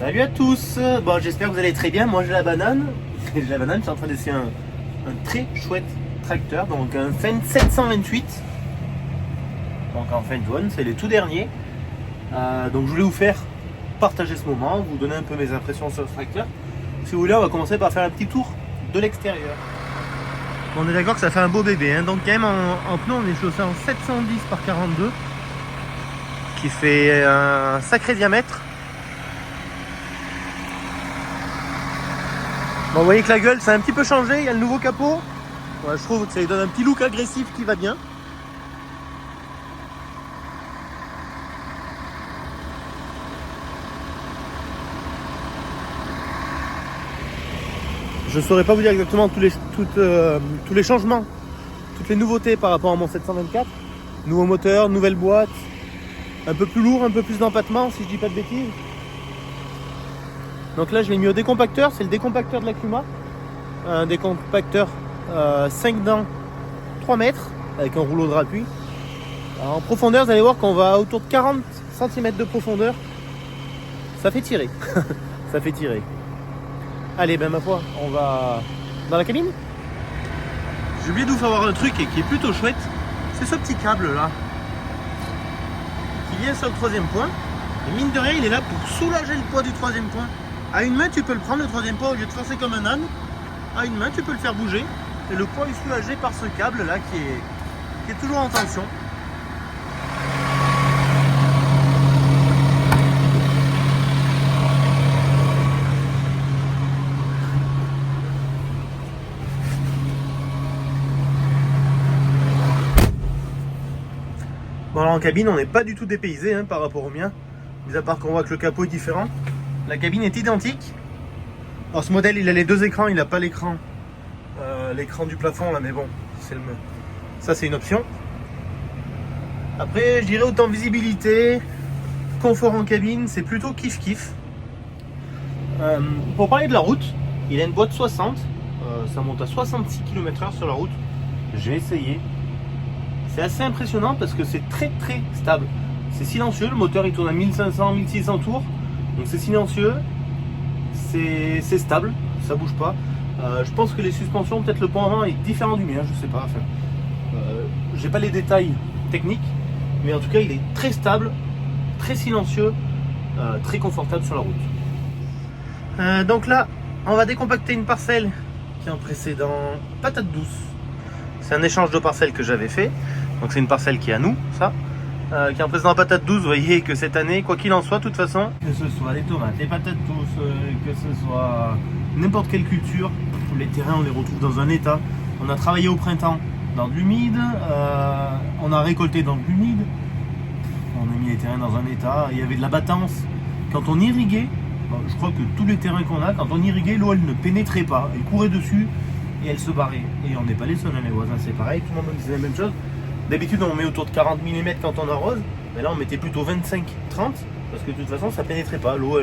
Salut à tous. Bon, j'espère que vous allez très bien. Moi j'ai la banane. J'ai la banane, je suis en train d'essayer un très chouette tracteur, donc un Fendt 728. Donc en fin de jaune, c'est les tout derniers. Donc je voulais vous faire partager ce moment, vous donner un peu mes impressions sur ce tracteur. Si vous voulez, on va commencer par faire un petit tour de l'extérieur. On est d'accord que ça fait un beau bébé, hein. Donc quand même en pneu on est chaussé en 710 par 42, qui fait un sacré diamètre. Bon, vous voyez que la gueule ça a un petit peu changé, il y a le nouveau capot. Ouais, je trouve que ça lui donne un petit look agressif qui va bien. Je ne saurais pas vous dire exactement tous les changements, toutes les nouveautés par rapport à mon 724. Nouveau moteur, nouvelle boîte, un peu plus lourd, un peu plus d'empattement si je dis pas de bêtises. Donc là je l'ai mis au décompacteur, c'est le décompacteur de la Kuma. Un décompacteur 5 dents 3 mètres avec un rouleau de appui. Alors, en profondeur vous allez voir qu'on va autour de 40 cm de profondeur. Ça fait tirer. Ça fait tirer. Allez, ben ma foi, on va dans la cabine. J'ai oublié de vous faire voir un truc et qui est plutôt chouette. C'est ce petit câble là qui vient sur le troisième point. Et mine de rien, il est là pour soulager le poids du troisième point. À une main, tu peux le prendre le troisième point au lieu de forcer comme un âne. À une main, tu peux le faire bouger. Et le poids est soulagé par ce câble là qui est toujours en tension. Bon, alors en cabine on n'est pas du tout dépaysé hein, par rapport au mien, mis à part qu'on voit que le capot est différent. La cabine est identique. Alors ce modèle il a les deux écrans, il n'a pas l'écran du plafond là, mais bon, ça c'est une option. Après je dirais autant visibilité, confort en cabine, c'est plutôt kiff kiff. Pour parler de la route, il a une boîte 60, ça monte à 66 km/h sur la route. J'ai essayé. C'est assez impressionnant parce que c'est très très stable. C'est silencieux, le moteur il tourne à 1500-1600 tours. Donc c'est silencieux, c'est stable, ça bouge pas. Je pense que les suspensions, peut-être le pont avant est différent du mien, je sais pas. Enfin, j'ai pas les détails techniques, mais en tout cas il est très stable, très silencieux, très confortable sur la route. Donc là, on va décompacter une parcelle qui est en précédent patate douce. C'est un échange de parcelles que j'avais fait. Donc c'est une parcelle qui est à nous, ça. Qui est en précédent patate douce. Vous voyez que cette année, quoi qu'il en soit, de toute façon, que ce soit les tomates, les patates douces, que ce soit n'importe quelle culture, les terrains on les retrouve dans un état. On a travaillé au printemps dans de l'humide, on a récolté dans de l'humide, on a mis les terrains dans un état, il y avait de la battance. Quand on irriguait, je crois que tous les terrains qu'on a, quand on irriguait, l'eau elle ne pénétrait pas, elle courait dessus et elle se barrait. Et on n'est pas les seuls, hein, les voisins c'est pareil, tout le monde disait la même chose. D'habitude on met autour de 40 mm quand on arrose, mais là on mettait plutôt 25-30 parce que de toute façon ça pénétrait pas, l'eau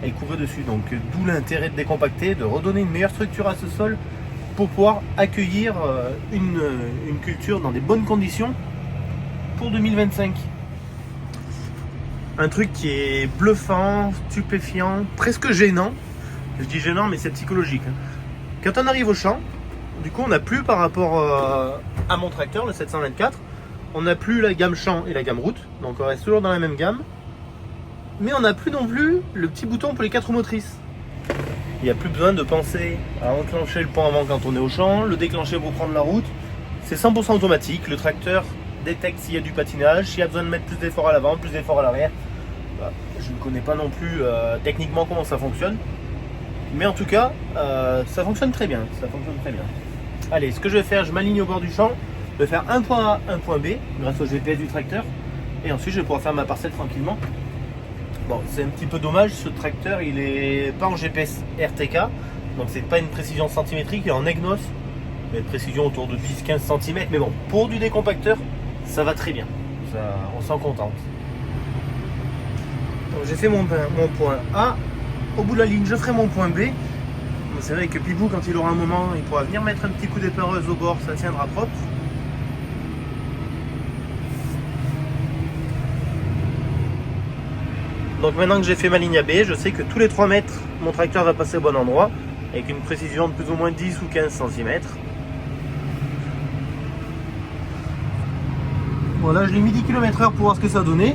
elle courait dessus. Donc d'où l'intérêt de décompacter, de redonner une meilleure structure à ce sol pour pouvoir accueillir une culture dans des bonnes conditions pour 2025. Un truc qui est bluffant, stupéfiant, presque gênant. Je dis gênant mais c'est psychologique. Quand on arrive au champ, du coup on n'a plus par rapport à mon tracteur, le 724, on n'a plus la gamme champ et la gamme route, donc on reste toujours dans la même gamme. Mais on n'a plus non plus le petit bouton pour les 4 roues motrices. Il n'y a plus besoin de penser à enclencher le pont avant quand on est au champ, le déclencher pour prendre la route. C'est 100% automatique, le tracteur détecte s'il y a du patinage, s'il y a besoin de mettre plus d'efforts à l'avant, plus d'efforts à l'arrière. Je ne connais pas non plus techniquement comment ça fonctionne. Mais en tout cas, ça fonctionne très bien. Ça fonctionne très bien. Allez, ce que je vais faire, je m'aligne au bord du champ. Je vais faire un point A, un point B, grâce au GPS du tracteur. Et ensuite, je vais pouvoir faire ma parcelle tranquillement. Bon, c'est un petit peu dommage, ce tracteur, il est pas en GPS RTK. Donc c'est pas une précision centimétrique, il est en EGNOS. Il y a une précision autour de 10-15 cm. Mais bon, pour du décompacteur, ça va très bien. Ça, on s'en contente. Donc j'ai fait mon point A. Au bout de la ligne, je ferai mon point B. C'est vrai que Pibou, quand il aura un moment, il pourra venir mettre un petit coup d'épareuse au bord, ça tiendra propre. Donc maintenant que j'ai fait ma ligne AB, je sais que tous les 3 mètres, mon tracteur va passer au bon endroit, avec une précision de plus ou moins 10 ou 15 cm. Voilà, je l'ai mis 10 km/h pour voir ce que ça donnait.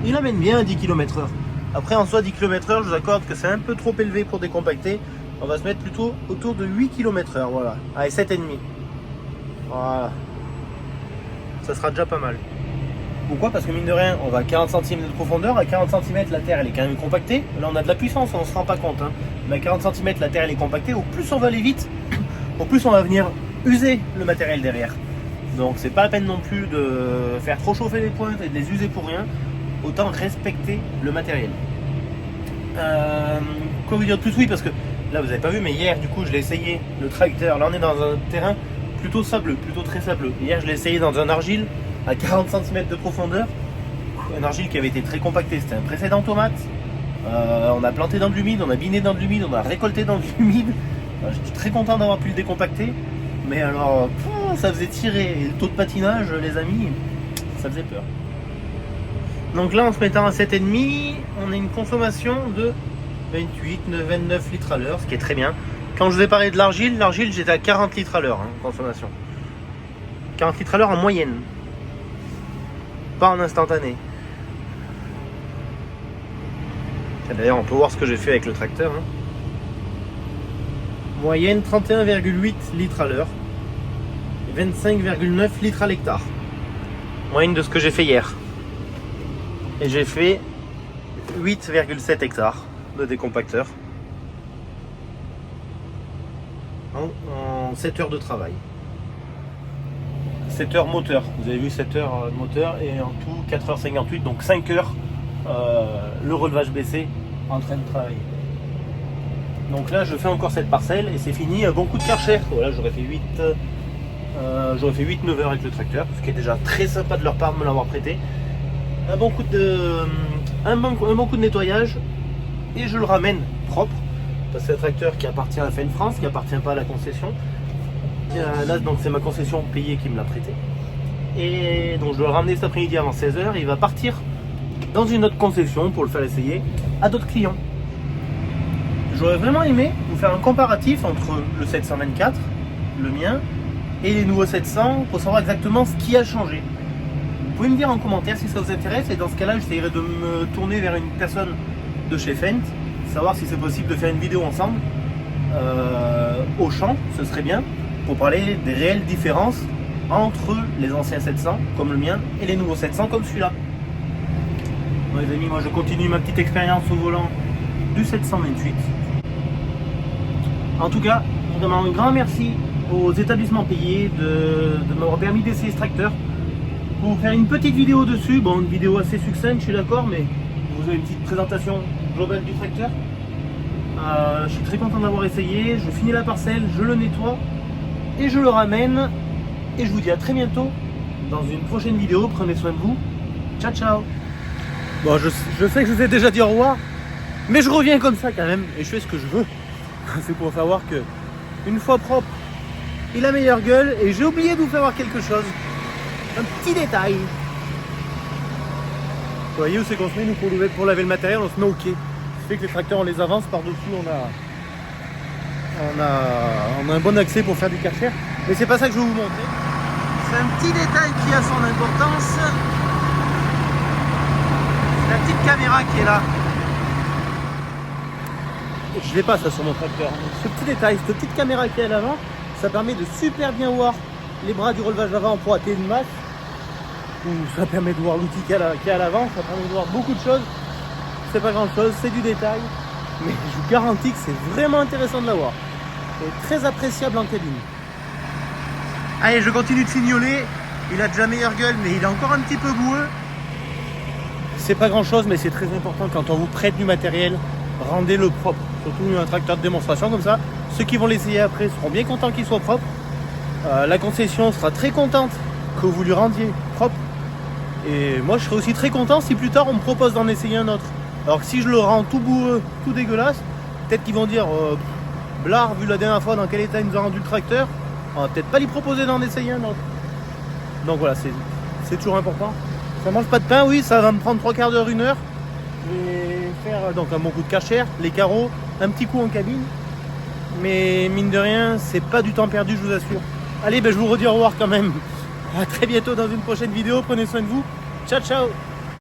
Il amène bien à 10 km/h. Après, en soi, 10 km/h, je vous accorde que c'est un peu trop élevé pour décompacter. On va se mettre plutôt autour de 8 km/h. Voilà, allez, 7,5. Voilà. Ça sera déjà pas mal. Pourquoi? Parce que mine de rien, on va à 40 cm de profondeur. À 40 cm, la terre elle est quand même compactée. Là, on a de la puissance, on ne se rend pas compte. Hein. Mais à 40 cm, la terre elle est compactée. Au plus on va aller vite, au plus on va venir user le matériel derrière. Donc, c'est pas la peine non plus de faire trop chauffer les pointes et de les user pour rien. Autant respecter le matériel. Quoi vous dire de plus? Oui, parce que là, vous n'avez pas vu, mais hier, du coup, je l'ai essayé. Le tracteur, là, on est dans un terrain plutôt sableux, plutôt très sableux. Hier, je l'ai essayé dans un argile à 40 cm de profondeur, un argile qui avait été très compacté. C'était un précédent tomate. On a planté dans de l'humide, on a biné dans de l'humide, on a récolté dans de l'humide. J'étais très content d'avoir pu le décompacter, mais alors ça faisait tirer. Et le taux de patinage, les amis, ça faisait peur. Donc là, en se mettant à 7,5, on a une consommation de 29 litres à l'heure, ce qui est très bien. Quand je vous ai parlé de l'argile, j'étais à 40 litres à l'heure, hein, consommation. 40 litres à l'heure en moyenne. Pas en instantané. D'ailleurs, on peut voir ce que j'ai fait avec le tracteur. Hein. Moyenne 31,8 litres à l'heure. 25,9 litres à l'hectare. Moyenne de ce que j'ai fait hier. Et j'ai fait 8,7 hectares de décompacteur. En 7 heures de travail. 7 heures moteur, vous avez vu 7 heures moteur et en tout 4h58, donc 5 heures le relevage baissé en train de travailler. Donc là je fais encore cette parcelle et c'est fini, un bon coup de Karcher. Voilà, j'aurais fait 8-9 heures avec le tracteur, ce qui est déjà très sympa de leur part de me l'avoir prêté. Un bon coup de nettoyage et je le ramène propre, parce que c'est un tracteur qui appartient à Fen France, qui appartient pas à la concession. Là, donc c'est ma concession payée qui me l'a prêté. Et donc je dois le ramener cet après-midi avant 16h. Il va partir dans une autre concession pour le faire essayer à d'autres clients. J'aurais vraiment aimé vous faire un comparatif entre le 724, le mien, et les nouveaux 700 pour savoir exactement ce qui a changé. Vous pouvez me dire en commentaire si ça vous intéresse, et dans ce cas-là, j'essaierai de me tourner vers une personne de chez Fendt, savoir si c'est possible de faire une vidéo ensemble au champ, ce serait bien, pour parler des réelles différences entre les anciens 700 comme le mien et les nouveaux 700 comme celui-là. Bon, les amis, moi je continue ma petite expérience au volant du 728. En tout cas, vraiment un grand merci aux établissements payés de m'avoir permis d'essayer ce tracteur. Pour faire une petite vidéo dessus, bon, une vidéo assez succincte, je suis d'accord, mais vous avez une petite présentation globale du tracteur. Je suis très content d'avoir essayé, je finis la parcelle, je le nettoie et je le ramène. Et je vous dis à très bientôt dans une prochaine vidéo. Prenez soin de vous. Ciao ciao. Bon, je sais que je vous ai déjà dit au revoir, mais je reviens comme ça quand même et je fais ce que je veux. C'est pour savoir que une fois propre, il a meilleure gueule. Et j'ai oublié de vous faire voir quelque chose. Un petit détail. Vous voyez où c'est qu'on se met nous pour laver le matériel? On se met au quai. Ce qui fait que les tracteurs on les avance par-dessus, on a un bon accès pour faire du Karcher. Mais c'est pas ça que je vais vous montrer. C'est un petit détail qui a son importance. C'est la petite caméra qui est là. Et je l'ai pas ça sur mon tracteur. Ce petit détail, cette petite caméra qui est à l'avant, ça permet de super bien voir les bras du relevage avant pour atteindre une masse. Ou ça permet de voir l'outil qui est à l'avant, ça permet de voir beaucoup de choses. C'est pas grand chose, c'est du détail. Mais je vous garantis que c'est vraiment intéressant de l'avoir. Et très appréciable en cabine. Allez, je continue de signaler. Il a déjà meilleure gueule, mais il est encore un petit peu boueux. C'est pas grand chose, mais c'est très important quand on vous prête du matériel. Rendez-le propre. Surtout un tracteur de démonstration comme ça. Ceux qui vont l'essayer après seront bien contents qu'il soit propre. La concession sera très contente que vous lui rendiez propre. Et moi, je serai aussi très content si plus tard on me propose d'en essayer un autre. Alors que si je le rends tout boueux, tout dégueulasse, peut-être qu'ils vont dire Blard, vu la dernière fois dans quel état il nous a rendu le tracteur, on va peut-être pas lui proposer d'en essayer un autre. Donc voilà, c'est toujours important. Ça mange pas de pain, oui, ça va me prendre 3 quarts d'heure, 1 heure. Mais faire donc un bon coup de cachère, les carreaux, un petit coup en cabine. Mais mine de rien, c'est pas du temps perdu, je vous assure. Allez, je vous redis au revoir quand même. À très bientôt dans une prochaine vidéo. Prenez soin de vous. Ciao, ciao.